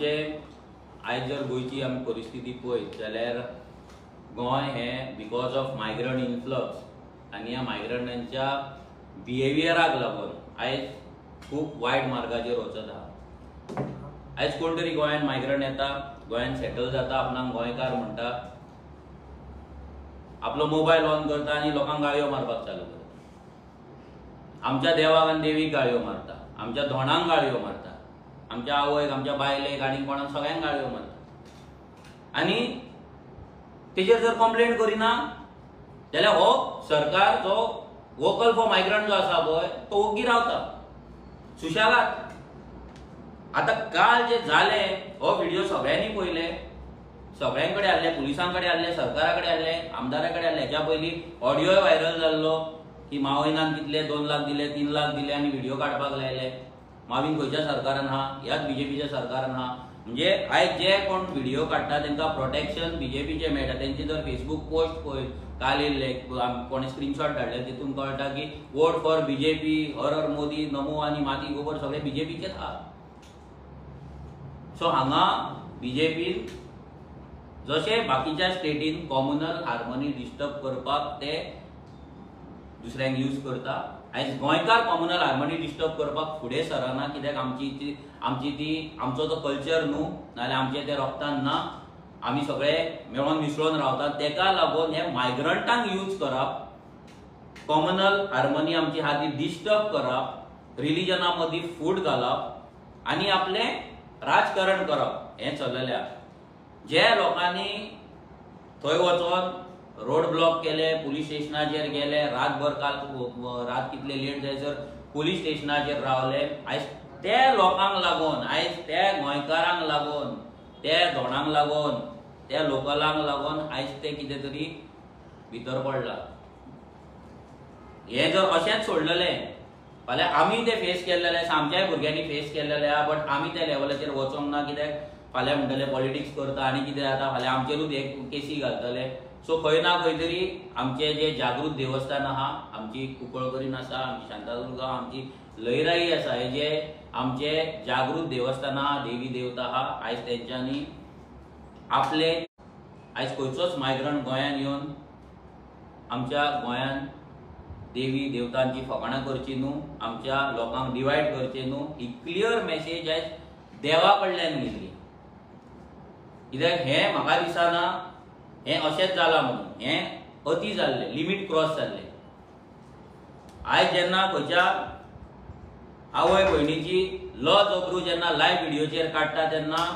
आमचे आयज जर गोयची आमी परिस्थिती पळयत जाल्यार गोंय हें बिकॉज ऑफ मायग्रंट इन्फ्लक्स आनी ह्या मायग्रंटांच्या बिहेवियराक लागून आयज खूब वायट मार्गाचेर वचत आहा। आयज कोण तरी गोंयांत मायग्रंट येता, गोंयांत सेटल जाता, आपणाक गोंयकार म्हणटा, आपलो मोबायल ऑन करता आनी लोकांक गाळयो मारपाक चालू करता। आमच्या देवाक आनी देवीक गाळयो मारता, आमच्या धोंडांक गाळयो मारता, आमच्या आवयक, आमच्या बायलेक आनी कोणाक सगळ्यांक गाळयो मारता। आनी तेजेर जर कंप्लेंट करिना जाल्यार हो सरकार जो वोकल फॉर मायग्रंट जो आसा पळय तो ओग्गी रावता सुशेगाद। आता काल जे जाले हो व्हिडिओ सगळ्यांनी पळयले, सगळ्यांकडे आहले, पुलिसांकडे आहले, सरकाराकडे आहले, आमदाराकडे आहले। हेच्या पयलीं ऑडिओ व्हायरल जाल्लो की मावयनान कितले 2 लाख दिले, 3 लाख दिले आनी व्हिडिओ काडपाक लायले। मावीन खंयच्या सरकारान हा? ह्याच बीजेपीच्या सरकारान हा। म्हणजे आयज जे कोण व्हिडिओ काडटा तांकां प्रोटेक्शन बीजेपीचे मेळटा। तेंची जर फेसबुक पोस्ट पळय काल येयल्ले, कोणे स्क्रीनशॉट धाडले, तितून कळटा की वोट फॉर बीजेपी, हर हर मोदी, नमो आनी माती गोबर सगळे बीजेपीचेच आहा। सो हांगा बीजेपीन जशे बाकीच्या स्टेटीन कॉम्युनल हार्मनी डिस्टर्ब करपाक ते दुसऱ्यांक यूज करता, आयज गोंयकार कॉम्युनल हार्मनी डिस्टर्ब करपाक फुडें सरना। कित्याक आमचो तो कल्चर न्हू, नाल्यार आमचे ते रक्तान ना। आमी सगळे मेळोन मिसळोन रावतात, तेका लागून हे मायग्रंटांक यूज करप, कॉम्युनल हार्मनी आमची हा ती डिस्टर्ब करप, रिलिजना मदीं फूट घालप आनी आपले राजकारण करप हें चल्लेलें आसा। जे लोकांनी थंय वचोन रोड ब्लॉक केले, पुलीस स्टेशनाचेर गेले, रातभर काल रात कितले लेट जायसर पुलीस स्टेशनाचेर रावले, आयज ते लोकांक लागून, आयज ते गोंयकारांक लागून, ते धोंडांक लागून, त्या लोकलांक लागून आयज ते कितें तरी भितर पडला। हे जर अशेंच सोडलेलें फाल्यां आमी ते फेस केल्लेले आसा, आमच्याय भुरग्यांनी फेस केल्लेले आहा, बट आमी त्या लेवलाचेर वचोंक ना। कित्याक फाल्यां म्हणटले पॉलिटिक्स करता आनी कितें जाता, फाल्यां आमचेरूच एक केसी घालतले। सो खंय ना खंय तरी आमचे जे जागृत देवस्थान आहा, आमची कुंकळकरीण आसा, आमची शांतादुर्गा, आमची लयराई आसा, हे जे आमचे जागृत देवस्थान आहा, देवी देवता आहा, आयज तेंच्यांनी आपले आयज खंयचोच मायग्रंट गोंयांत येवन आमच्या गोंयांत देवी देवतांची फकाणां करची न्हू, आमच्या लोकांक डिवायड करचे न्हू, ही क्लियर मेसेज आयज देवा कडल्यान गेल्ली। कित्याक हें म्हाका दिसना हें अशेंच जालां म्हणून, हें अती जाल्लें, लिमीट क्रॉस जाल्लें। आयज जेन्ना खंयच्या आवय भयणीची लज अब्रू जेन्ना लायव्ह व्हिडिओचेर काडटा तेन्ना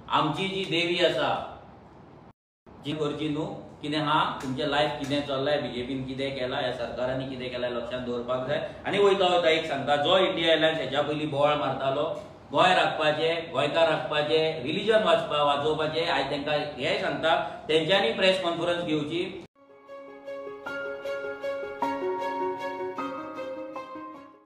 आमची जी देवी आसा जी करची न्हू, कितें हा, तुमचें लायफ कितें चल्लाय, बीजेपीन कितें केलां, ह्या सरकारांनी कितें केलां लक्षांत दवरपाक जाय। आनी वयता एक सांगता, जो इंडिया एअरलायन्स हेच्या पयलीं बोवाळ मारतालो, गोंय राखपाचें, गोंयकार राखपाचें, रिलीजन वाचोवपाचें, आयज तांकां हेंय सांगता तेंच्यांनी प्रेस कॉन्फरन्स घेवची।